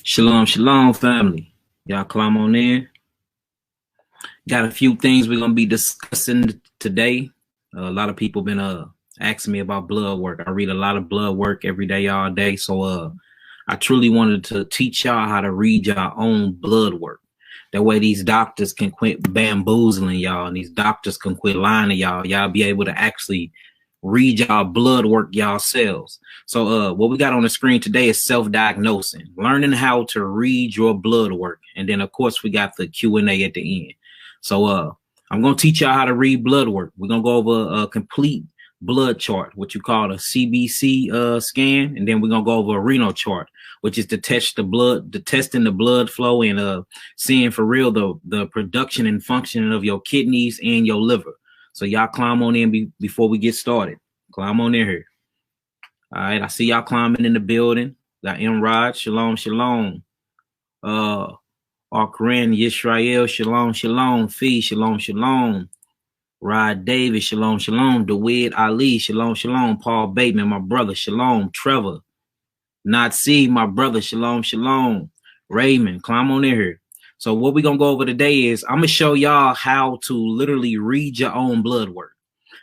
Shalom, shalom, family. Y'all climb on in. Got a few things we're gonna be discussing today. A lot of people been asking me about blood work. I read a lot of blood work every day, all day. So I truly wanted to teach y'all how to read your own blood work. That way these doctors can quit bamboozling y'all, and these doctors can quit lying to y'all. Y'all be able to actually read y'all blood work yourselves. So what we got on the screen today is self-diagnosing, learning how to read your blood work. And then of course we got the Q&A at the end. So I'm going to teach y'all how to read blood work. We're going to go over a complete blood chart, what you call a CBC scan. And then we're going to go over a renal chart, which is to test the blood, testing the blood flow and seeing for real the production and functioning of your kidneys and your liver. So y'all climb on in before we get started. Climb on in here. All right, I see y'all climbing in the building. Got Imrod, shalom, shalom. Arkren, Yisrael, shalom, shalom. Fee, shalom, shalom. Rod Davis, shalom, shalom. DeWitt Ali, shalom, shalom. Paul Bateman, my brother, shalom. Trevor, Nazi, my brother, shalom, shalom. Raymond, climb on in here. So what we're going to go over today is I'm going to show y'all how to literally read your own blood work.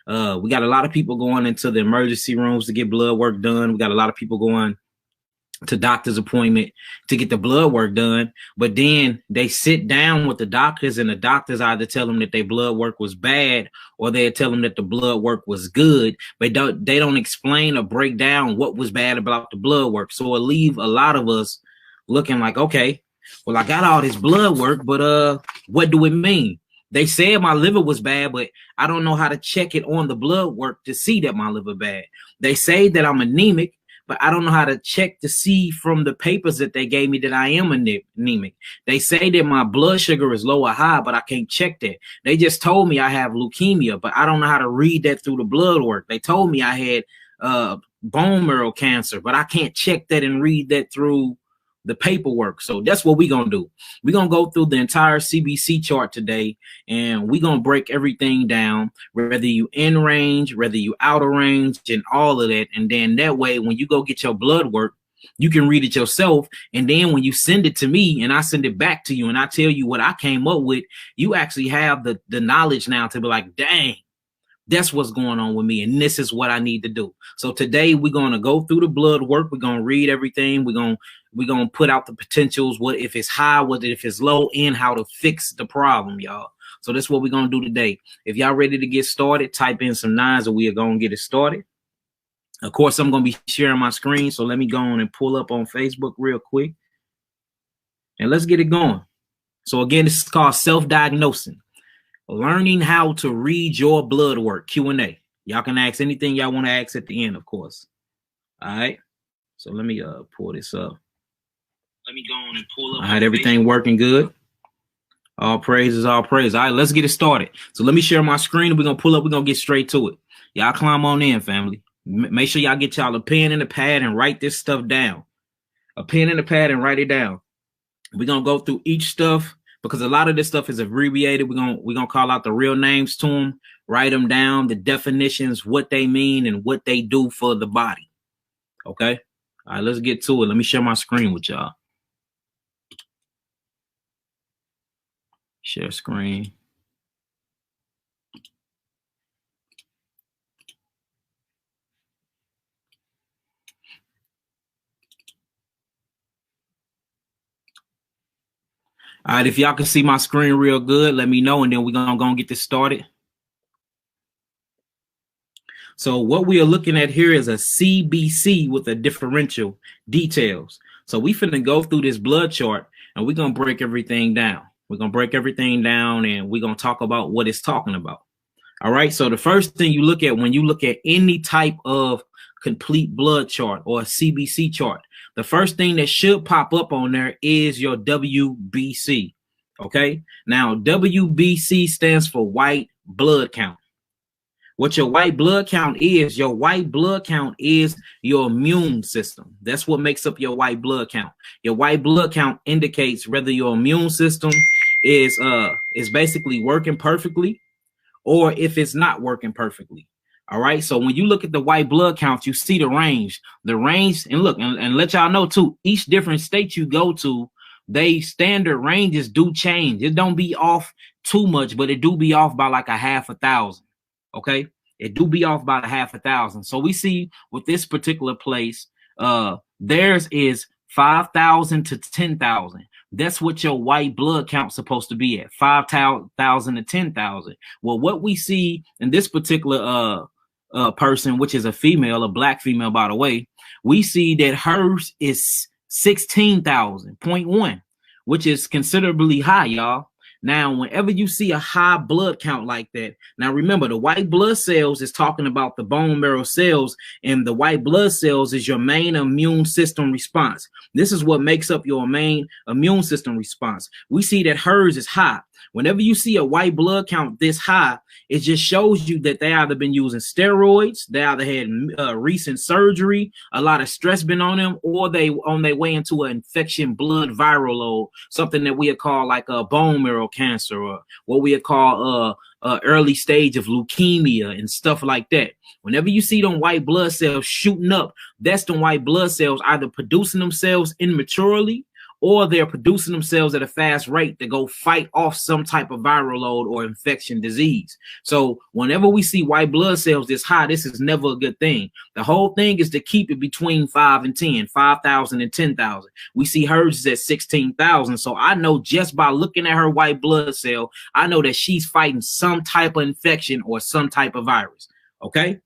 We got a lot of people going into the emergency rooms to get blood work done. We got a lot of people going to doctor's appointment to get the blood work done. But then they sit down with the doctors and the doctors either tell them that their blood work was bad or they tell them that the blood work was good. But they don't explain or break down what was bad about the blood work. So it leave a lot of us looking like, okay, well, I got all this blood work, but what do it mean? They said my liver was bad, but I don't know how to check it on the blood work to see that my liver bad. They say that I'm anemic, but I don't know how to check to see from the papers that they gave me that I am anemic. They say that my blood sugar is low or high, but I can't check that. They just told me I have leukemia, but I don't know how to read that through the blood work. They told me I had bone marrow cancer, but I can't check that and read that through the paperwork. So that's what we're gonna do. We're gonna go through the entire CBC chart today, and we're gonna break everything down, whether you in range, whether you out of range, and all of that. And then that way, when you go get your blood work, you can read it yourself. And then when you send it to me and I send it back to you and I tell you what I came up with, you actually have the knowledge now to be like, dang, that's what's going on with me, and this is what I need to do. So today we're going to go through the blood work. We're going to read everything. We're going to put out the potentials, what if it's high, what if it's low, and how to fix the problem, y'all. So that's what we're going to do today. If y'all ready to get started, type in some nines and we are going to get it started. Of course, I'm going to be sharing my screen, so let me go on and pull up on Facebook real quick. And let's get it going. So again, this is called self-diagnosing. Learning how to read your blood work, Q&A. Y'all can ask anything y'all want to ask at the end, of course. All right. So let me pull this up. Let me go on and pull up. All right, everything working good. All praises, all praise. All right, let's get it started. So let me share my screen and we're going to pull up. We're going to get straight to it. Y'all climb on in, family. Make sure y'all get y'all a pen and a pad and write this stuff down. A pen and a pad and write it down. We're going to go through each stuff, because a lot of this stuff is abbreviated. We're gonna call out the real names to them, write them down, the definitions, what they mean, and what they do for the body. Okay? All right, let's get to it. Let me share my screen with y'all. Share screen. All right, if y'all can see my screen real good, let me know, and then we're gonna get this started. So what we are looking at here is a CBC with a differential details. So we finna go through this blood chart and we're gonna break everything down. We're gonna break everything down and we're gonna talk about what it's talking about. All right. So the first thing you look at when you look at any type of complete blood chart or a CBC chart, the first thing that should pop up on there is your WBC. Okay. Now WBC stands for white blood count. What your white blood count is your immune system. That's what makes up your white blood count. Your white blood count indicates whether your immune system is basically working perfectly or if it's not working perfectly. All right. So when you look at the white blood count, you see the range. The range, and look, and let y'all know too, each different state you go to, they standard ranges do change. It don't be off too much, but it do be off by like a 500,000. Okay. It do be off by a 500,000. So we see with this particular place, theirs is 5,000 to 10,000. That's what your white blood count's supposed to be at, 5,000 to 10,000. Well, what we see in this particular person, which is a female, a black female, by the way, we see that hers is 16,000.1, which is considerably high, y'all. Now, whenever you see a high blood count like that, now remember, the white blood cells is talking about the bone marrow cells, and the white blood cells is your main immune system response. This is what makes up your main immune system response. We see that hers is high. Whenever you see a white blood count this high, it just shows you that they either been using steroids, they either had recent surgery, a lot of stress been on them, or they on their way into an infection blood viral load, something that we would call like a bone marrow cancer, or what we would call early stage of leukemia and stuff like that. Whenever you see them white blood cells shooting up, that's the white blood cells either producing themselves immaturely, or they're producing themselves at a fast rate to go fight off some type of viral load or infection disease. So whenever we see white blood cells this high, this is never a good thing. The whole thing is to keep it between 5 and 10, 5,000 and 10,000. We see hers is at 16,000. So I know just by looking at her white blood cell, I know that she's fighting some type of infection or some type of virus. Okay.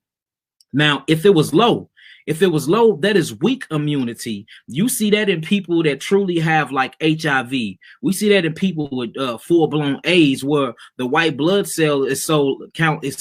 Now, if it was low, that is weak immunity. You see that in people that truly have like HIV. We see that in people with full-blown AIDS, where the white blood cell is so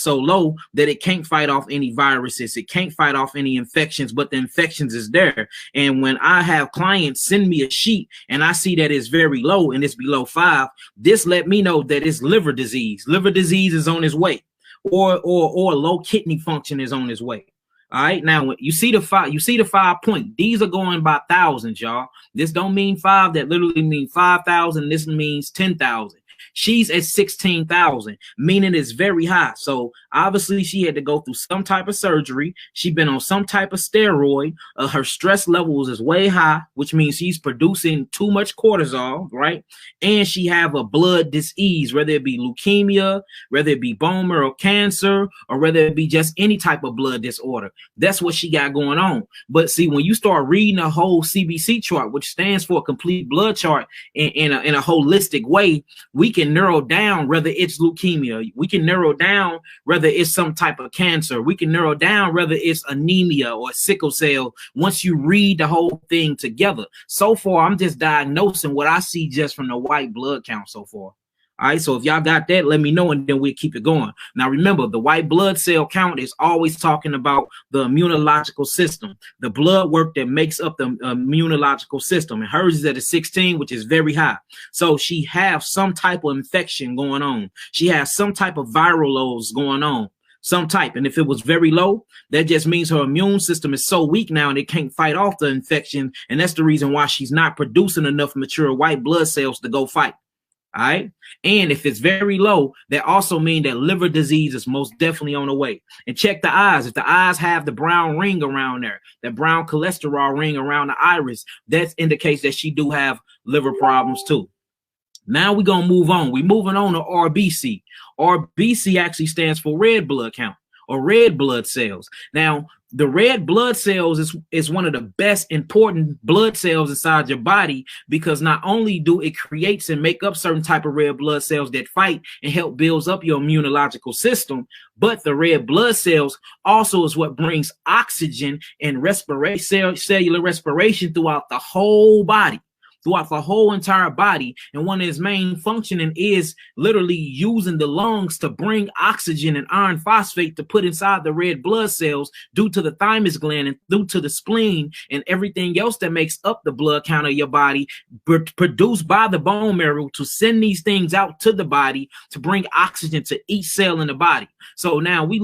low that it can't fight off any viruses. It can't fight off any infections, but the infections is there. And when I have clients send me a sheet and I see that it's very low and it's below 5, this let me know that it's liver disease. Liver disease is on its way, or low kidney function is on its way. All right, now when you see the 5 point. These are going by thousands, y'all. This don't mean 5. That literally means 5,000. This means 10,000. She's at 16,000, meaning it's very high. So obviously she had to go through some type of surgery. She's been on some type of steroid. Her stress levels is way high, which means she's producing too much cortisol, right? And she have a blood disease, whether it be leukemia, whether it be bone marrow cancer, or whether it be just any type of blood disorder. That's what she got going on. But see, when you start reading a whole CBC chart, which stands for a complete blood chart, in a holistic way, we can narrow down whether it's leukemia. We can narrow down whether it's some type of cancer. We can narrow down whether it's anemia or sickle cell once you read the whole thing together. So far, I'm just diagnosing what I see just from the white blood count so far. All right, so if y'all got that, let me know, and then we'll keep it going. Now, remember, the white blood cell count is always talking about the immunological system, the blood work that makes up the immunological system. And hers is at a 16, which is very high. So she has some type of infection going on. She has some type of viral loads going on. Some type. And if it was very low, that just means her immune system is so weak now and it can't fight off the infection. And that's the reason why she's not producing enough mature white blood cells to go fight. All right. And if it's very low, that also means that liver disease is most definitely on the way. And check the eyes. If the eyes have the brown ring around there, that brown cholesterol ring around the iris, that indicates that she do have liver problems too. Now we're going to move on. We're moving on to RBC. RBC actually stands for red blood count, or red blood cells. Now, the red blood cells is one of the best important blood cells inside your body, because not only do it creates and make up certain type of red blood cells that fight and help builds up your immunological system, but the red blood cells also is what brings oxygen and respiration, cellular respiration throughout the whole body. Throughout the whole entire body. And one of its main functioning is literally using the lungs to bring oxygen and iron phosphate to put inside the red blood cells due to the thymus gland and due to the spleen and everything else that makes up the blood count of your body, produced by the bone marrow to send these things out to the body to bring oxygen to each cell in the body. So now we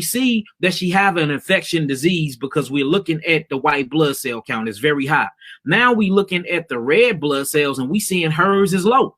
see that she have an infection disease because we're looking at the white blood cell count is very high. Now we looking at the red blood cells and we seeing hers is low.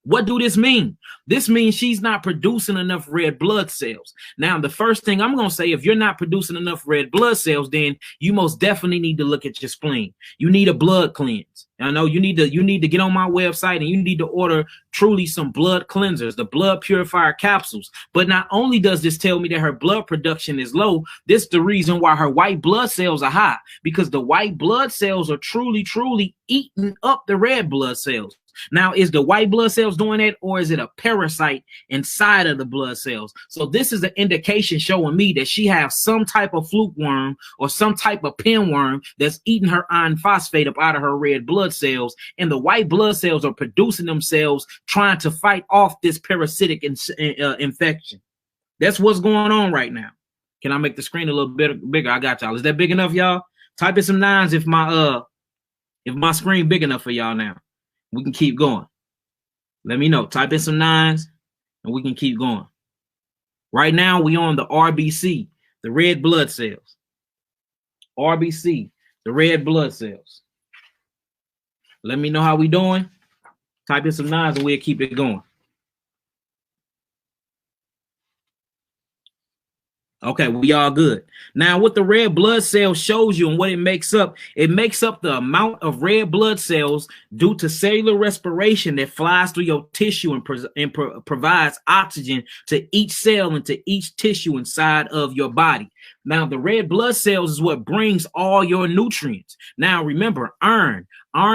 What do this mean? This means she's not producing enough red blood cells. Now, the first thing I'm going to say, if you're not producing enough red blood cells, then you most definitely need to look at your spleen. You need a blood cleanse. I know you need to get on my website and you need to order truly some blood cleansers, the blood purifier capsules. But not only does this tell me that her blood production is low, this is the reason why her white blood cells are high, because the white blood cells are truly eating up the red blood cells. Now, is the white blood cells doing that, or is it a parasite inside of the blood cells? So this is an indication showing me that she has some type of fluke worm or some type of pinworm that's eating her iron phosphate up out of her red blood cells, and the white blood cells are producing themselves trying to fight off this parasitic infection. That's what's going on right now. Can I make the screen a little bit bigger? I got y'all. Is that big enough, y'all? Type in some nines if my screen big enough for y'all now. We can keep going. Let me know. Type in some nines and we can keep going. Right now, we on the RBC, the red blood cells. RBC, the red blood cells. Let me know how we doing. Type in some nines and we'll keep it going. Okay, we all good. Now, what the red blood cell shows you and what it makes up the amount of red blood cells due to cellular respiration that flies through your tissue and provides oxygen to each cell and to each tissue inside of your body. Now, the red blood cells is what brings all your nutrients. Now, remember, iron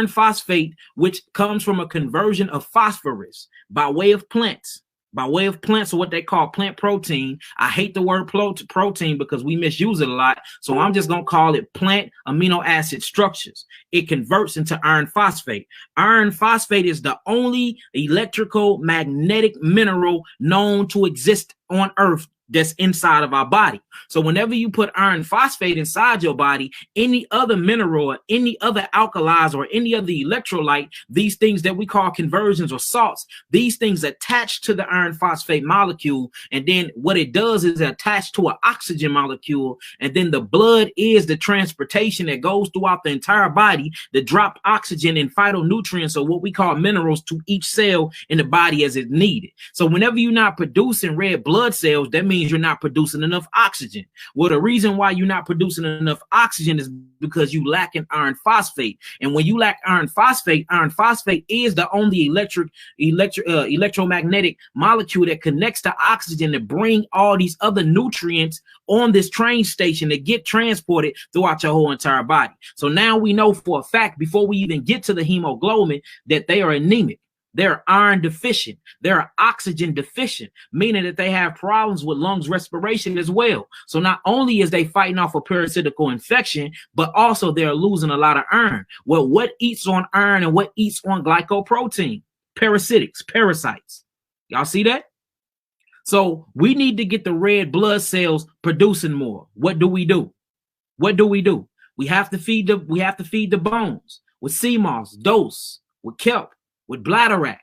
phosphate, which comes from a conversion of phosphorus by way of plants. By way of plants, or what they call plant protein. I hate the word protein because we misuse it a lot. So I'm just going to call it plant amino acid structures. It converts into iron phosphate. Iron phosphate is the only electrical magnetic mineral known to exist on Earth that's inside of our body. So whenever you put iron phosphate inside your body, any other mineral or any other alkalis or any other electrolyte, these things that we call conversions or salts, these things attach to the iron phosphate molecule. And then what it does is attach to an oxygen molecule. And then the blood is the transportation that goes throughout the entire body to drop oxygen and phytonutrients, or what we call minerals, to each cell in the body as it's needed. So whenever you're not producing red blood cells, that means you're not producing enough oxygen. Well, the reason why you're not producing enough oxygen is because you lack in iron phosphate. And when you lack iron phosphate is the only electromagnetic molecule that connects to oxygen to bring all these other nutrients on this train station to get transported throughout your whole entire body. So now we know for a fact, before we even get to the hemoglobin, that they are anemic. They're iron deficient. They're oxygen deficient, meaning that they have problems with lungs respiration as well. So not only is they fighting off a parasitical infection, but also they're losing a lot of iron. Well, what eats on iron and what eats on glycoprotein? Parasites. Y'all see that? So we need to get the red blood cells producing more. What do we do? We have to feed the bones with sea moss, dose, with kelp, with bladderwrack.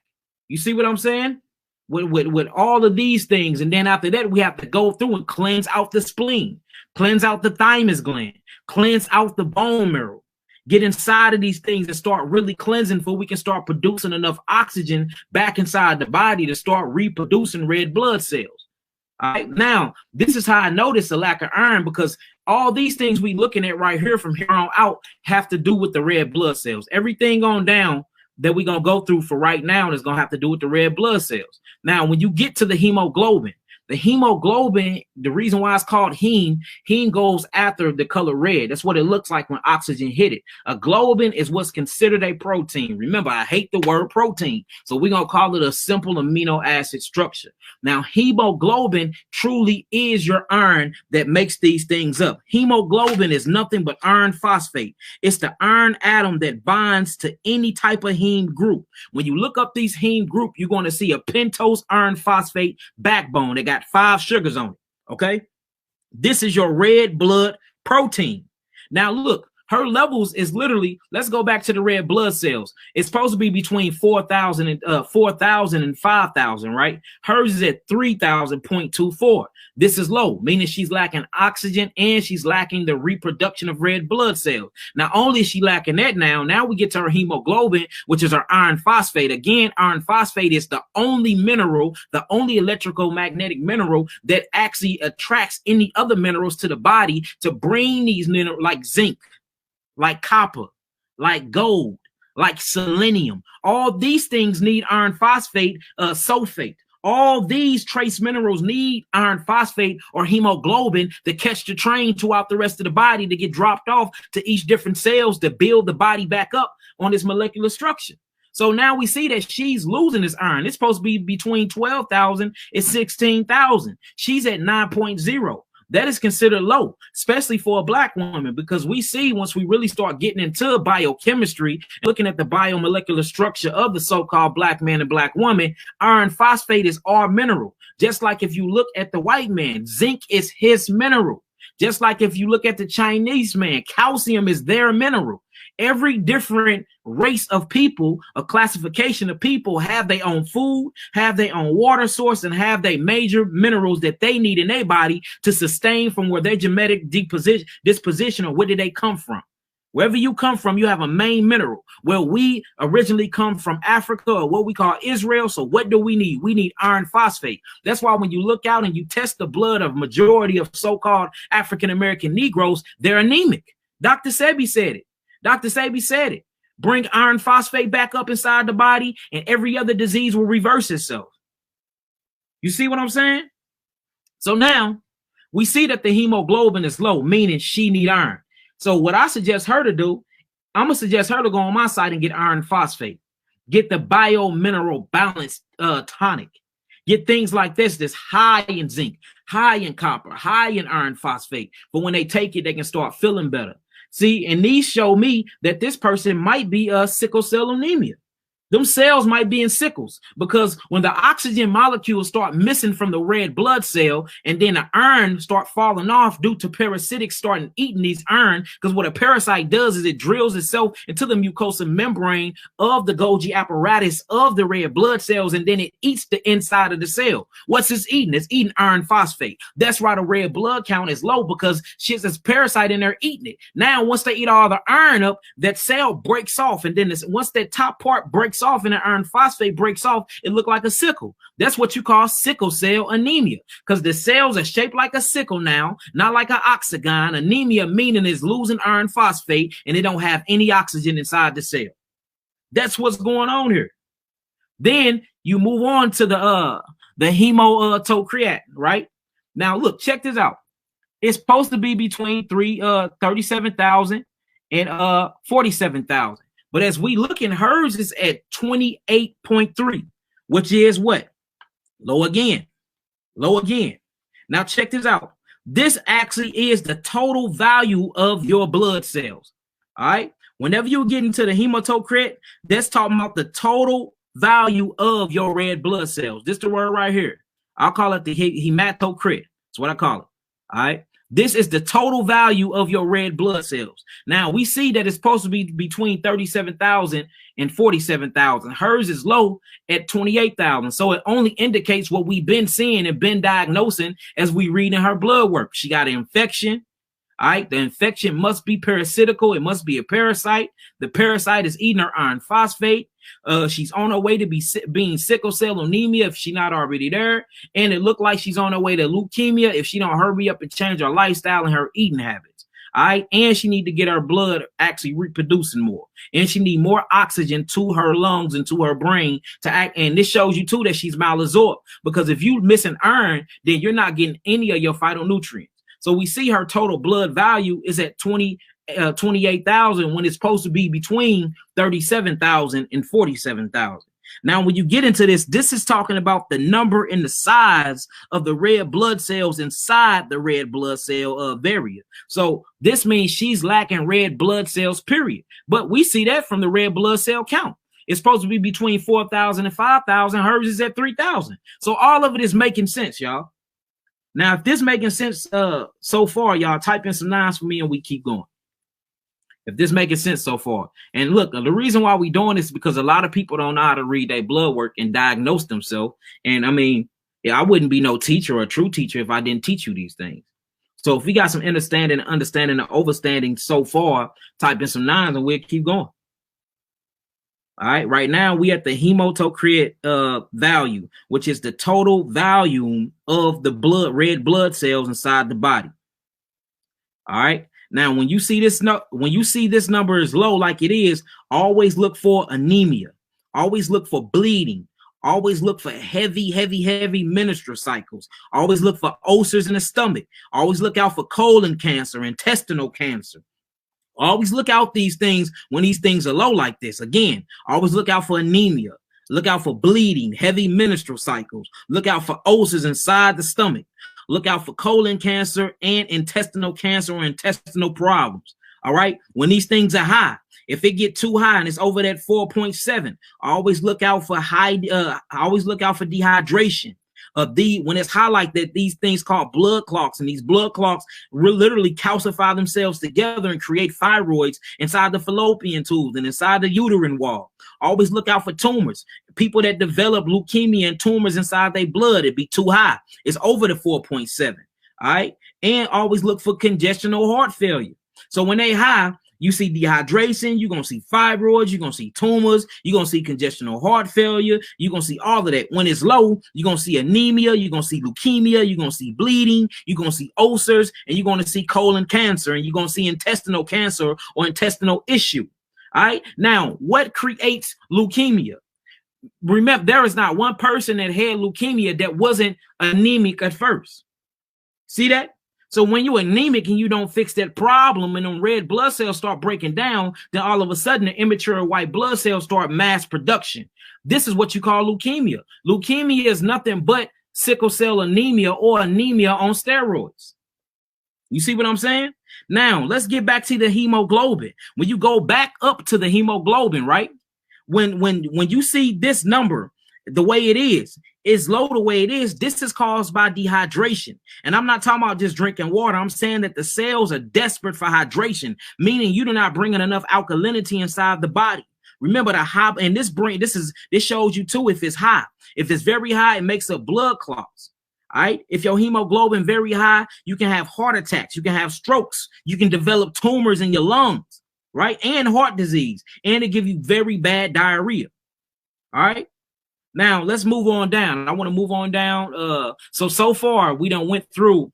You see what I'm saying? With all of these things. And then after that, we have to go through and cleanse out the spleen, cleanse out the thymus gland, cleanse out the bone marrow, get inside of these things and start really cleansing before we can start producing enough oxygen back inside the body to start reproducing red blood cells. All right. Now, this is how I notice a lack of iron, because all these things we looking at right here from here on out have to do with the red blood cells. Everything on down that we're going to go through for right now is going to have to do with the red blood cells. Now, when you get to the hemoglobin, the reason why it's called heme goes after the color red. That's what it looks like when oxygen hit it. A globin is what's considered a protein. Remember, I hate the word protein, so we're going to call it a simple amino acid structure. Now, hemoglobin truly is your iron that makes these things up. Hemoglobin is nothing but iron phosphate. It's the iron atom that binds to any type of heme group. When you look up these heme group, you're going to see a pentose iron phosphate backbone. They got 5 sugars on it. Okay, this is your red blood protein. Now look, Her levels is literally, let's go back to the red blood cells. It's supposed to be between 4,000 and 4,000 and 5,000, right? Hers is at 3,000.24. This is low, meaning she's lacking oxygen and she's lacking the reproduction of red blood cells. Not only is she lacking that now we get to her hemoglobin, which is her iron phosphate. Again, iron phosphate is the only mineral, the only electrical magnetic mineral that actually attracts any other minerals to the body to bring these minerals like zinc, like copper, like gold, like selenium. All these things need iron phosphate, sulfate. All these trace minerals need iron phosphate or hemoglobin to catch the train throughout the rest of the body to get dropped off to each different cells to build the body back up on this molecular structure. So now we see that she's losing this iron. It's supposed to be between 12,000 and 16,000. She's at 9.0. That is considered low, especially for a black woman, because we see once we really start getting into biochemistry, looking at the biomolecular structure of the so-called black man and black woman, iron phosphate is our mineral. Just like if you look at the white man, zinc is his mineral. Just like if you look at the Chinese man, calcium is their mineral. Every different race of people, a classification of people, have their own food, have their own water source, and have their major minerals that they need in their body to sustain from where their genetic disposition or where did they come from. Wherever you come from, you have a main mineral. Well, we originally come from Africa or what we call Israel. So what do we need? We need iron phosphate. That's why when you look out and you test the blood of majority of so-called African-American Negroes, they're anemic. Dr. Sebi said it. Dr. Sebi said it. Bring iron phosphate back up inside the body and every other disease will reverse itself. You see what I'm saying? So now we see that the hemoglobin is low, meaning she need iron. So what I suggest her to do, I'm going to suggest her to go on my site and get iron phosphate. Get the biomineral balance tonic. Get things like this that's high in zinc, high in copper, high in iron phosphate. But when they take it, they can start feeling better. See, and these show me that this person might be sickle cell anemia. Them cells might be in sickles because when the oxygen molecules start missing from the red blood cell and then the iron start falling off due to parasitics starting eating these iron, because what a parasite does is it drills itself into the mucosal membrane of the Golgi apparatus of the red blood cells, and then it eats the inside of the cell. What's it eating? It's eating iron phosphate. That's why the red blood count is low, because shit's this parasite in there eating it. Now, once they eat all the iron up, that cell breaks off, and then once that top part breaks off and the iron phosphate breaks off, it look like a sickle. That's what you call sickle cell anemia, because the cells are shaped like a sickle now, not like an octagon. Anemia meaning is losing iron phosphate and it don't have any oxygen inside the cell. That's what's going on here. Then you move on to the hematocrit, right? Now look, check this out. It's supposed to be between 37,000 and 47,000. But as we look in hers, is at 28.3, which is what? Low again. Low again. Now check this out. This actually is the total value of your blood cells. All right. Whenever you get into the hematocrit, that's talking about the total value of your red blood cells. This is the word right here. I'll call it the hematocrit. That's what I call it. All right. This is the total value of your red blood cells. Now, we see that it's supposed to be between 37,000 and 47,000. Hers is low at 28,000. So it only indicates what we've been seeing and been diagnosing as we read in her blood work. She got an infection. All right. The infection must be parasitical. It must be a parasite. The parasite is eating her iron phosphate. She's on her way to being sickle cell anemia if she's not already there. And it looked like she's on her way to leukemia if she don't hurry up and change her lifestyle and her eating habits. All right. And she need to get her blood actually reproducing more. And she need more oxygen to her lungs and to her brain to act. And this shows you too that she's malabsorbed, because if you missing iron, then you're not getting any of your phytonutrients. So we see her total blood value is at 28,000 when it's supposed to be between 37,000 and 47,000. Now, when you get into this, this is talking about the number and the size of the red blood cells inside the red blood cell variant. So this means she's lacking red blood cells, period. But we see that from the red blood cell count. It's supposed to be between 4,000 and 5,000. Hers is at 3,000. So all of it is making sense, y'all. Now, if this making sense so far, y'all type in some nines for me and we keep going. If this making sense so far. And look, the reason why we doing this is because a lot of people don't know how to read their blood work and diagnose themselves. And I mean, yeah, I wouldn't be no teacher or a true teacher if I didn't teach you these things. So if we got some understanding and overstanding so far, type in some 9s and we'll keep going. All right, right now we at the hematocrit value, which is the total volume of the red blood cells inside the body. All right. Now, when you see this number is low, like it is, always look for anemia. Always look for bleeding. Always look for heavy menstrual cycles. Always look for ulcers in the stomach. Always look out for colon cancer, intestinal cancer. Always look out these things when these things are low like this. Again, always look out for anemia. Look out for bleeding, heavy menstrual cycles. Look out for ulcers inside the stomach. Look out for colon cancer and intestinal cancer or intestinal problems. All right. When these things are high, if it get too high and it's over that 4.7, always look out for always look out for dehydration. When it's high like that, these things called blood clots, and these blood clots literally calcify themselves together and create thyroids inside the fallopian tubes and inside the uterine wall. Always look out for tumors. People that develop leukemia and tumors inside their blood, it'd be too high. It's over the 4.7. All right. And always look for congestional heart failure. So when they high, you see dehydration, you're going to see fibroids, you're going to see tumors, you're going to see congestional heart failure, you're going to see all of that. When it's low, you're going to see anemia, you're going to see leukemia, you're going to see bleeding, you're going to see ulcers, and you're going to see colon cancer, and you're going to see intestinal cancer or intestinal issue. All right. Now, what creates leukemia? Remember, there is not one person that had leukemia that wasn't anemic at first. See that? So when you're anemic and you don't fix that problem and them red blood cells start breaking down, then all of a sudden the immature white blood cells start mass production. This is what you call leukemia. Leukemia is nothing but sickle cell anemia or anemia on steroids. You see what I'm saying? Now, let's get back to the hemoglobin. When you go back up to the hemoglobin, right? When you see this number, the way it is low the way it is, this is caused by dehydration. And I'm not talking about just drinking water. I'm saying that the cells are desperate for hydration, meaning you do not bring in enough alkalinity inside the body. Remember the high, and this shows you too if it's high. If it's very high, it makes up blood clots. All right. If your hemoglobin very high, you can have heart attacks, you can have strokes, you can develop tumors in your lungs, right? And heart disease, and it give you very bad diarrhea. All right. Now let's move on down. I want to move on down. So far we done went through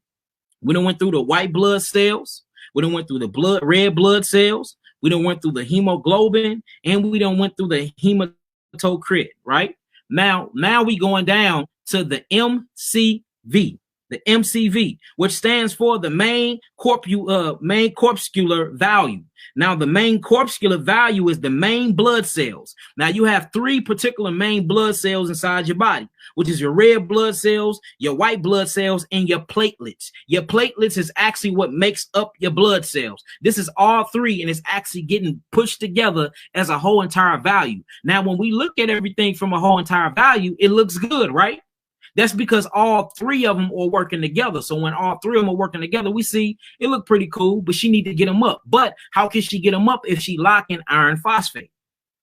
the white blood cells. We done went through the red blood cells. We done went through the hemoglobin, and we done went through the hematocrit. Right now we going down to the MCV. The MCV, which stands for the main corpuscular value. Now, the main corpuscular value is the main blood cells. Now, you have 3 particular main blood cells inside your body, which is your red blood cells, your white blood cells, and your platelets. Your platelets is actually what makes up your blood cells. This is all 3, and it's actually getting pushed together as a whole entire value. Now, when we look at everything from a whole entire value, it looks good, right? That's because all 3 of them are working together. So when all 3 of them are working together, we see it look pretty cool, but she need to get them up. But how can she get them up if she lacking iron phosphate?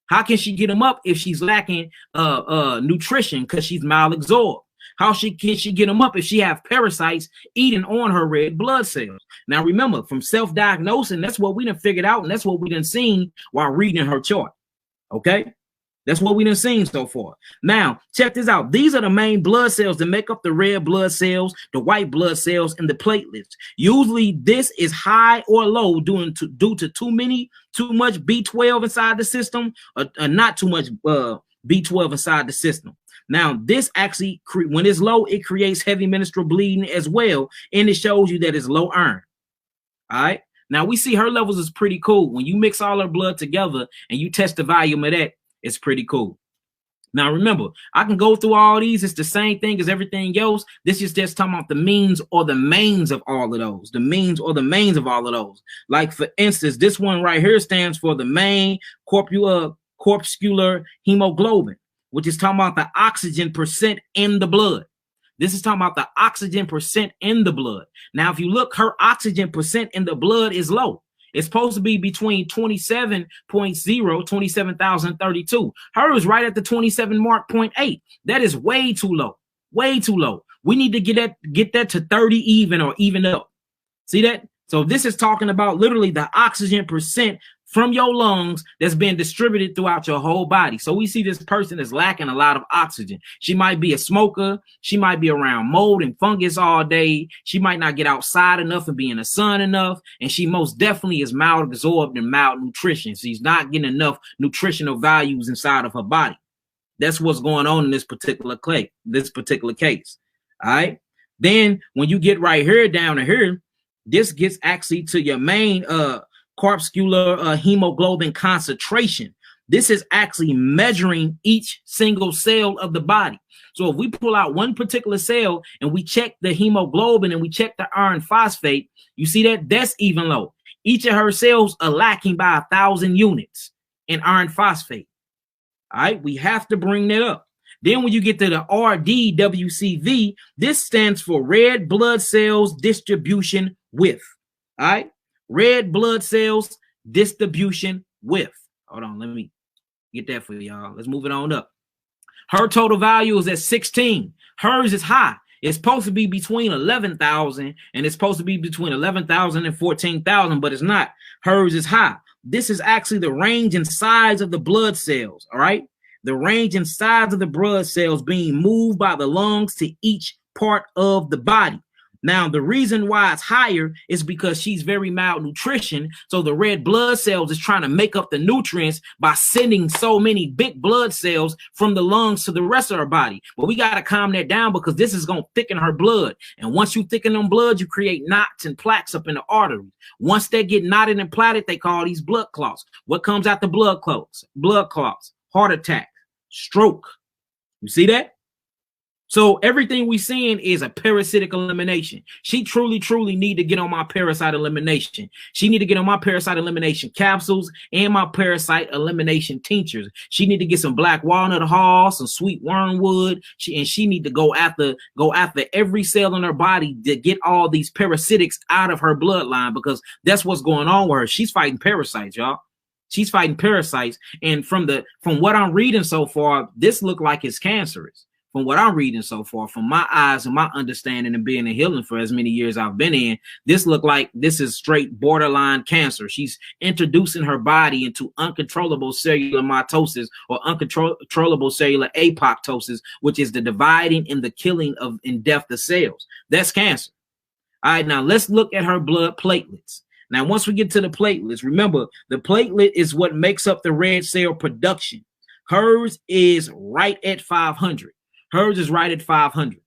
How can she get them up if she's lacking nutrition because she's malabsorbed? How can she get them up if she have parasites eating on her red blood cells? Now, remember, from self-diagnosing, that's what we done figured out, and that's what we done seen while reading her chart. Okay? That's what we done seen so far. Now, check this out. These are the main blood cells that make up the red blood cells, the white blood cells, and the platelets. Usually, this is high or low due to too much B12 inside the system, or not too much B12 inside the system. Now, this actually, when it's low, it creates heavy menstrual bleeding as well, and it shows you that it's low iron. All right. Now, we see her levels is pretty cool. When you mix all her blood together and you test the volume of that, it's pretty cool. Now, remember, I can go through all these. It's the same thing as everything else. This is just talking about the means or the mains of all of those. The means or the mains of all of those. Like, for instance, this one right here stands for the main corpuscular hemoglobin, which is talking about the oxygen percent in the blood. This is talking about the oxygen percent in the blood. Now, if you look, her oxygen percent in the blood is low. It's supposed to be between 27.0, 27,032. Hers right at the 27 mark, 0.8. That is way too low. Way too low. We need to get that to 30 even or even up. See that? So this is talking about literally the oxygen percent from your lungs that's being distributed throughout your whole body. So we see this person is lacking a lot of oxygen. She might be a smoker. She might be around mold and fungus all day. She might not get outside enough and be in the sun enough. And she most definitely is malabsorbed and malnutrition. She's not getting enough nutritional values inside of her body. That's what's going on in this particular case. All right. Then when you get right here down to here, this gets actually to your main corpuscular hemoglobin concentration. This is actually measuring each single cell of the body. So if we pull out one particular cell and we check the hemoglobin and we check the iron phosphate, you see that that's even low. Each of her cells are lacking by 1,000 units in iron phosphate. All right, we have to bring that up. Then when you get to the RDWCV, this stands for red blood cells distribution width. All right, red blood cells distribution width. Hold on, let me get that for y'all. Let's move it on up. Her total value is at 16. Hers is high. It's supposed to be between 11,000 and it's supposed to be between 11,000 and 14,000, but it's not. Hers is high. This is actually the range and size of the blood cells. All right. The range and size of the blood cells being moved by the lungs to each part of the body. Now, the reason why it's higher is because she's very malnutrition. So the red blood cells is trying to make up the nutrients by sending so many big blood cells from the lungs to the rest of her body. But we got to calm that down because this is going to thicken her blood. And once you thicken them blood, you create knots and plaques up in the arteries. Once they get knotted and plaited, they call these blood clots. What comes out the blood clots? Blood clots, heart attack, stroke. You see that? So everything we seeing is a parasitic elimination. She truly need to get on my parasite elimination. She need to get on my parasite elimination capsules and my parasite elimination tinctures. She need to get some black walnut hull, some sweet wormwood. She need to go after every cell in her body to get all these parasitics out of her bloodline, because that's what's going on with her. She's fighting parasites, y'all. She's fighting parasites. And from what I'm reading so far, this look like it's cancerous. From what I'm reading so far, from my eyes and my understanding and being in healing for as many years I've been in, this look like this is straight borderline cancer. She's introducing her body into uncontrollable cellular mitosis or uncontrollable cellular apoptosis, which is the dividing and the killing of and death of cells. That's cancer. All right, now let's look at her blood platelets. Now, once we get to the platelets, remember the platelet is what makes up the red cell production. Hers is right at 500. Hers is right at 500.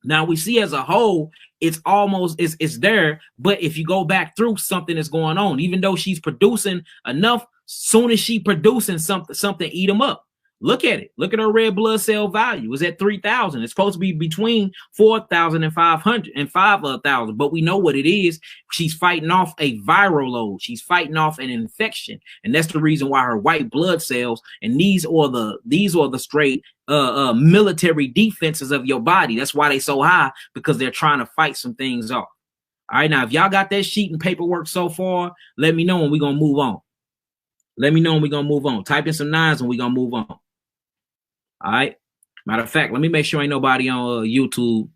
Now we see as a whole, it's almost it's there. But if you go back through, something is going on. Even though she's producing enough, soon as she producing something eat them up. Look at it. Look at her red blood cell value. It's at 3,000. It's supposed to be between 4,000 and 500 and 5,000. But we know what it is. She's fighting off a viral load. She's fighting off an infection, and that's the reason why her white blood cells and these are the straight military defenses of your body. That's why they so high, because they're trying to fight some things off. All right, now if y'all got that sheet and paperwork so far, let me know when we're gonna move on. Let me know when we're gonna move on. Type in some nines and we're gonna move on. All right. Matter of fact, let me make sure ain't nobody on YouTube.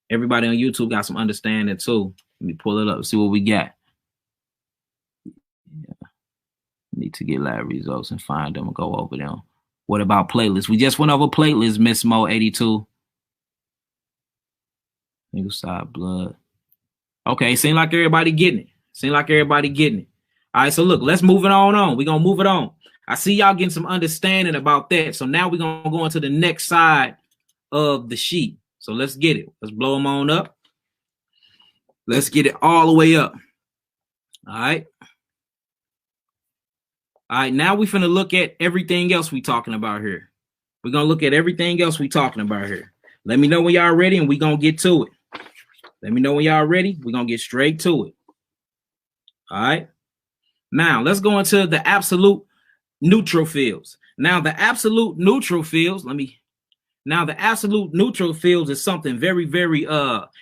Everybody on YouTube got some understanding too. Let me pull it up, see what we got. Yeah. Need to get live results and find them and go over them. What about playlists? We just went over playlists, Miss Mo 82. Single side blood. Okay, seem like everybody getting it. All right, so look, let's move it on. We're gonna move it on. I see y'all getting some understanding about that. So now we're going to go into the next side of the sheet. So let's get it. Let's blow them on up. Let's get it all the way up. All right. All right. Now we're going to look at everything else we talking about here. We're going to look at everything else we talking about here. Let me know when y'all ready and we're going to get to it. Let me know when y'all ready. We're going to get straight to it. All right. Now let's go into the absolute neutrophils. Now the absolute neutrophils, let me Now, the absolute neutrophils is something very, very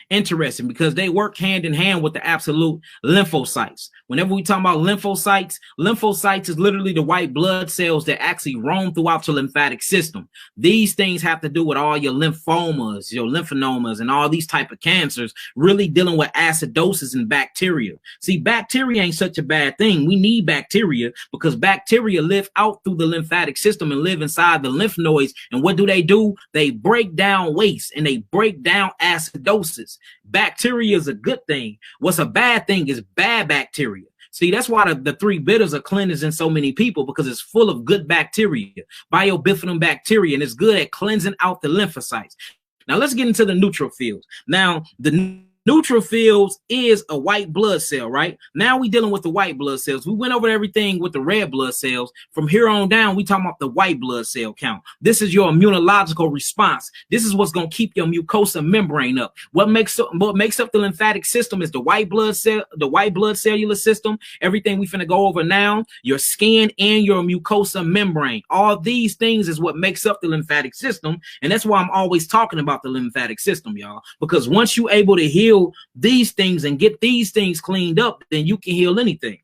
interesting because they work hand in hand with the absolute lymphocytes. Whenever we talk about lymphocytes, lymphocytes is literally the white blood cells that actually roam throughout your lymphatic system. These things have to do with all your lymphomas, your lymphanomas, and all these type of cancers, really dealing with acidosis and bacteria. See, bacteria ain't such a bad thing. We need bacteria because bacteria live out through the lymphatic system and live inside the lymph nodes. And what do? They break down waste and they break down acidosis. Bacteria is a good thing. What's a bad thing is bad bacteria. See, that's why the three bitters are cleansing so many people, because it's full of good bacteria, biofilm bacteria, and it's good at cleansing out the lymphocytes. Now let's get into the neutrophils. Now the neutrophils is a white blood cell, right? Now we dealing with the white blood cells. We went over everything with the red blood cells. From here on down, we talking about the white blood cell count. This is your immunological response. This is what's going to keep your mucosa membrane up. What makes up the lymphatic system is the white blood cellular system. Everything we finna go over now, your skin and your mucosa membrane. All these things is what makes up the lymphatic system. And that's why I'm always talking about the lymphatic system, y'all, because once you're able to heal these things and get these things cleaned up, then you can heal anything.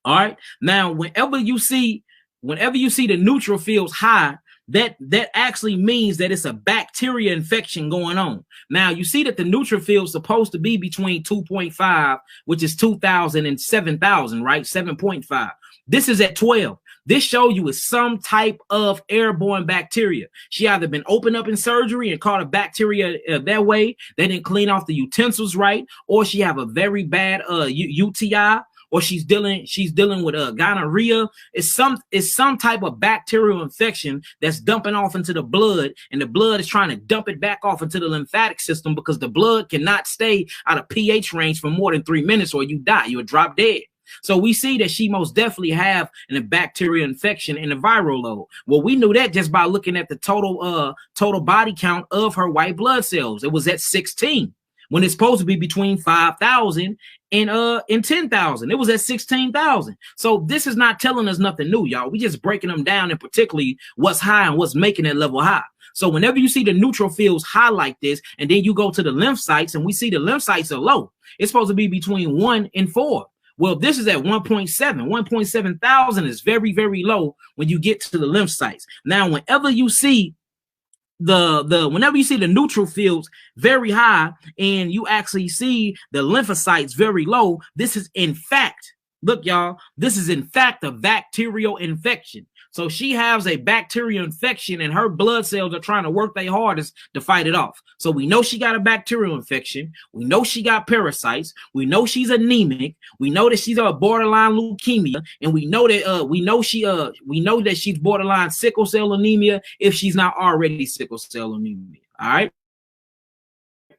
All right. Now, whenever you see the neutrophils high, that actually means that it's a bacteria infection going on. Now, you see that the neutrophil is supposed to be between 2.5, which is 2,000, and 7,000, right? 7.5. This is at 12. This shows you is some type of airborne bacteria. She either been opened up in surgery and caught a bacteria that way. They didn't clean off the utensils right, or she have a very bad UTI, or she's dealing with gonorrhea. It's some type of bacterial infection that's dumping off into the blood, and the blood is trying to dump it back off into the lymphatic system, because the blood cannot stay out of pH range for more than 3 minutes or you die. You'll drop dead. So we see that she most definitely have a bacterial infection and a viral load. Well, we knew that just by looking at the total body count of her white blood cells. It was at 16 when it's supposed to be between 5,000 and 10,000. It was at 16,000. So this is not telling us nothing new, y'all. We just breaking them down, and particularly what's high and what's making that level high. So whenever you see the neutrophils high like this, and then you go to the lymphocytes and we see the lymphocytes are low, it's supposed to be between 1 and 4. Well, this is at 1.7. 1.7 thousand is very, very low when you get to the lymphocytes. Now, whenever you see the neutrophils very high and you actually see the lymphocytes very low, this is in fact, look, y'all, this is in fact a bacterial infection. So she has a bacterial infection and her blood cells are trying to work their hardest to fight it off. So we know she got a bacterial infection. We know she got parasites. We know she's anemic. We know that she's a borderline leukemia, and we know that she's borderline sickle cell anemia if she's not already sickle cell anemia. All right.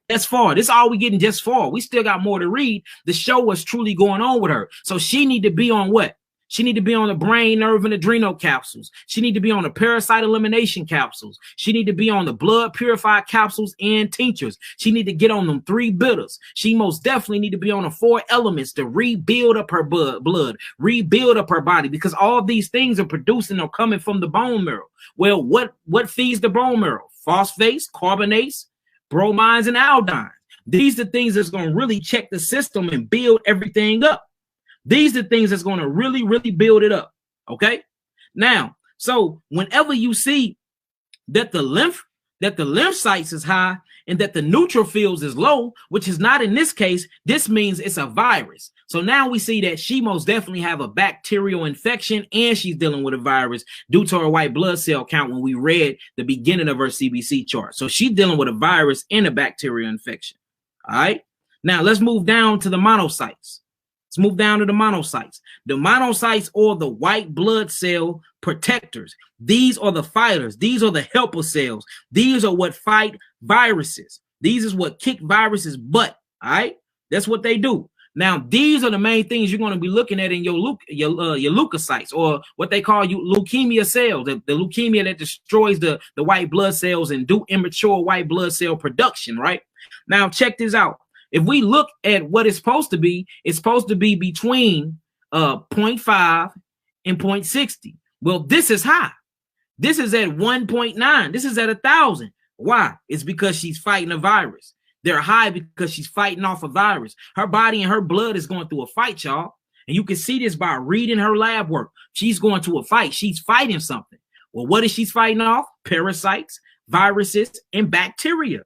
That's far. This is all we getting just far. We still got more to read to show what's truly going on with her. So she need to be on what? She need to be on the brain, nerve, and adrenal capsules. She need to be on the parasite elimination capsules. She need to be on the blood purified capsules and tinctures. She need to get on them 3 bitters. She most definitely need to be on the 4 elements to rebuild up her blood, rebuild up her body, because all these things are producing or coming from the bone marrow. Well, what feeds the bone marrow? Phosphates, carbonates, bromines, and aldehydes. These are things that's going to really check the system and build everything up. These are things that's going to really, really build it up. Okay. Now, so whenever you see that the lymphocytes is high and that the neutrophils is low, which is not in this case, this means it's a virus. So now we see that she most definitely have a bacterial infection and she's dealing with a virus due to her white blood cell count when we read the beginning of her CBC chart. So she's dealing with a virus and a bacterial infection. All right. Now let's move down to the monocytes. Let's move down to the monocytes. The monocytes are the white blood cell protectors. These are the fighters. These are the helper cells. These are what fight viruses. These is what kick viruses' butt. All right, that's what they do. Now, these are the main things you're going to be looking at in your leukocytes, or what they call leukemia cells, the leukemia that destroys the white blood cells and do immature white blood cell production. Right now, check this out. If we look at what it's supposed to be between 0.5 and 0.60. Well, this is high. This is at 1.9. This is at 1,000. Why? It's because she's fighting a virus. They're high because she's fighting off a virus. Her body and her blood is going through a fight, y'all. And you can see this by reading her lab work. She's going to a fight. She's fighting something. Well, what is she fighting off? Parasites, viruses, and bacteria.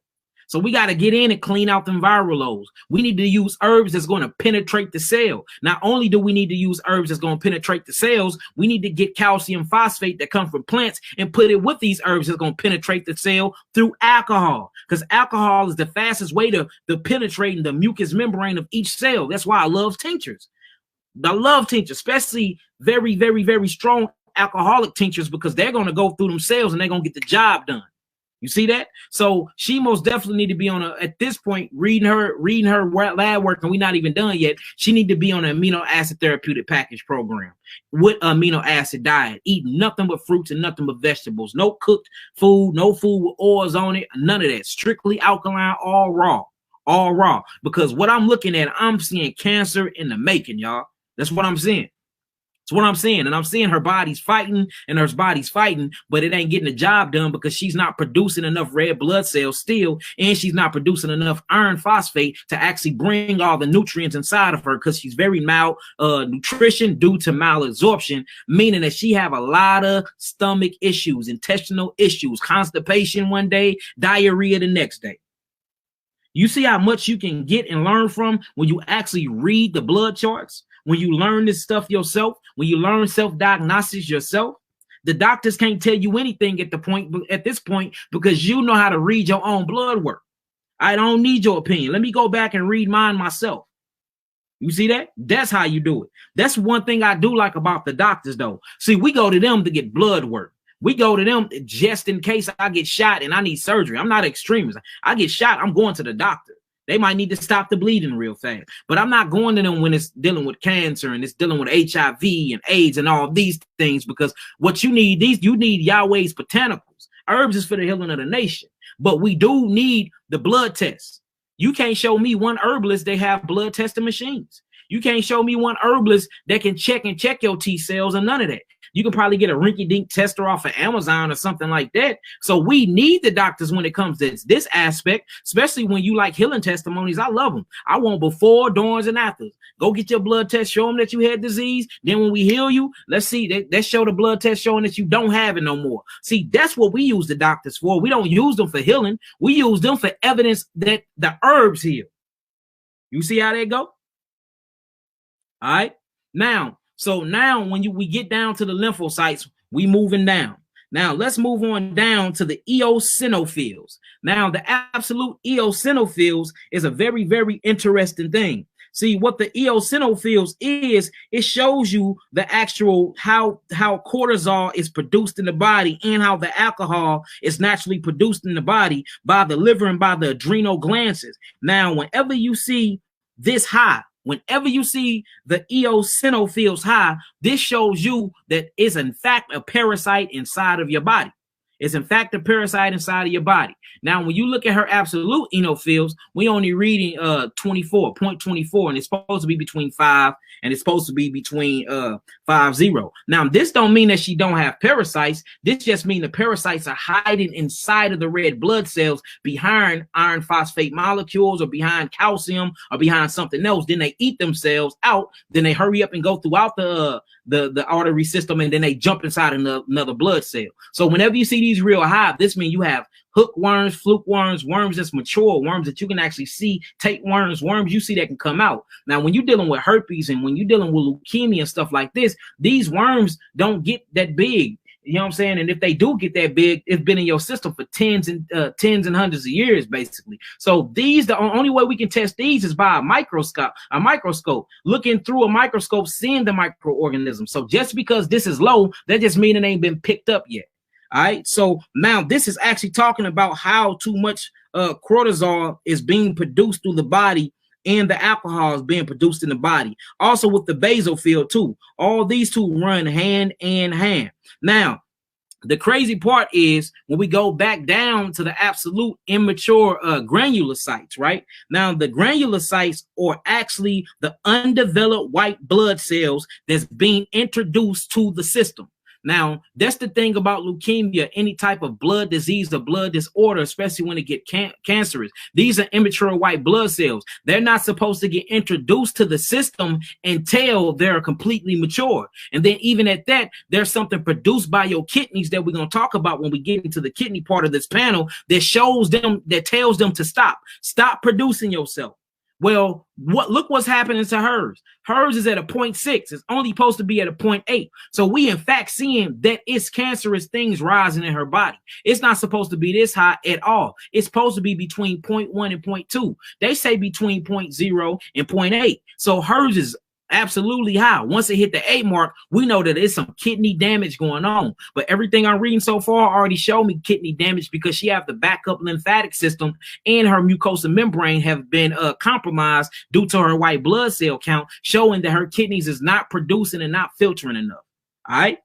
So we got to get in and clean out them viral loads. We need to use herbs that's going to penetrate the cell. Not only do we need to use herbs that's going to penetrate the cells, we need to get calcium phosphate that comes from plants and put it with these herbs that's going to penetrate the cell through alcohol. Because alcohol is the fastest way to penetrate the mucous membrane of each cell. That's why I love tinctures. I love tinctures, especially very, very, very strong alcoholic tinctures, because they're going to go through them cells and they're going to get the job done. You see that? So she most definitely need to be on at this point, reading her lab work, and we're not even done yet. She need to be on an amino acid therapeutic package program with amino acid diet, eating nothing but fruits and nothing but vegetables, no cooked food, no food with oils on it, none of that, strictly alkaline, all raw, because what I'm looking at, I'm seeing cancer in the making, y'all. That's what I'm seeing. That's what I'm saying. And I'm seeing her body's fighting and her body's fighting, but it ain't getting the job done because she's not producing enough red blood cells still, and she's not producing enough iron phosphate to actually bring all the nutrients inside of her, because she's very malnutrition due to malabsorption, meaning that she have a lot of stomach issues, intestinal issues, constipation one day, diarrhea the next day. You see how much you can get and learn from when you actually read the blood charts? When you learn this stuff yourself, when you learn self-diagnosis yourself, the doctors can't tell you anything at this point because you know how to read your own blood work. I don't need your opinion. Let me go back and read mine myself. You see that? That's how you do it. That's one thing I do like about the doctors, though. See, we go to them to get blood work. We go to them just in case I get shot and I need surgery. I'm not an extremist. I get shot, I'm going to the doctor. They might need to stop the bleeding real fast, but I'm not going to them when it's dealing with cancer and it's dealing with HIV and AIDS and all these things, because what you need, you need Yahweh's botanicals. Herbs is for the healing of the nation, but we do need the blood tests. You can't show me one herbalist that have blood testing machines. You can't show me one herbalist that can check your T cells and none of that. You can probably get a rinky-dink tester off of Amazon or something like that. So we need the doctors when it comes to this aspect, especially when you like healing testimonies. I love them. I want before, during, and afters. Go get your blood test, show them that you had disease. Then when we heal you, let's see, let's show the blood test showing that you don't have it no more. See, that's what we use the doctors for. We don't use them for healing. We use them for evidence that the herbs heal. You see how they go? All right. Now, when we get down to the lymphocytes, we moving down. Now let's move on down to the eosinophils. Now the absolute eosinophils is a very, very interesting thing. See what the eosinophils is, it shows you the actual how cortisol is produced in the body and how the alcohol is naturally produced in the body by the liver and by the adrenal glands. Now, whenever you see this high, whenever you see the eosinophils high, this shows you that it's in fact a parasite inside of your body. It's in fact a parasite inside of your body. Now, when you look at her absolute eosinophils, we only reading 24.24, and it's supposed to be between 5 and it's supposed to be between 50. Now, this don't mean that she don't have parasites. This just means the parasites are hiding inside of the red blood cells behind iron phosphate molecules or behind calcium or behind something else. Then they eat themselves out. Then they hurry up and go throughout the artery system, and then they jump inside another blood cell. So whenever you see these real high, this means you have hookworms, fluke worms, worms that's mature, worms that you can actually see, tapeworms, worms you see that can come out. Now, when you're dealing with herpes and when you're dealing with leukemia and stuff like this, these worms don't get that big. You know what I'm saying? And if they do get that big, it's been in your system for tens and hundreds of years, basically. So the only way we can test these is by a microscope, looking through a microscope, seeing the microorganisms. So just because this is low, that just means it ain't been picked up yet. All right. So now this is actually talking about how too much cortisol is being produced through the body, and the alcohol is being produced in the body. Also with the basophil too. All these two run hand in hand. Now, the crazy part is when we go back down to the absolute immature granulocytes, right? Now, the granulocytes are actually the undeveloped white blood cells that's being introduced to the system. Now, that's the thing about leukemia, any type of blood disease or blood disorder, especially when it get cancerous. These are immature white blood cells. They're not supposed to get introduced to the system until they're completely mature. And then even at that, there's something produced by your kidneys that we're going to talk about when we get into the kidney part of this panel that shows them, that tells them to stop producing yourself. Well, look what's happening to hers. Hers is at a 0.6. It's only supposed to be at a 0.8. So we in fact seeing that it's cancerous things rising in her body. It's not supposed to be this high at all. It's supposed to be between 0.1 and 0.2. They say between 0.0 and 0.8. So hers is absolutely high. Once it hit the 8 mark, we know that there's some kidney damage going on. But everything I'm reading so far already showed me kidney damage because she have the backup lymphatic system and her mucosal membrane have been compromised due to her white blood cell count, showing that her kidneys is not producing and not filtering enough. All right.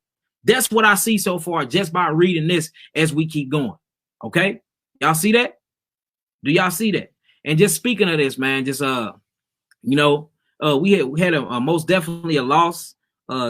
That's what I see so far just by reading this as we keep going. Okay. Y'all see that? Do y'all see that? And just speaking of this, man, just, we had a most definitely a loss.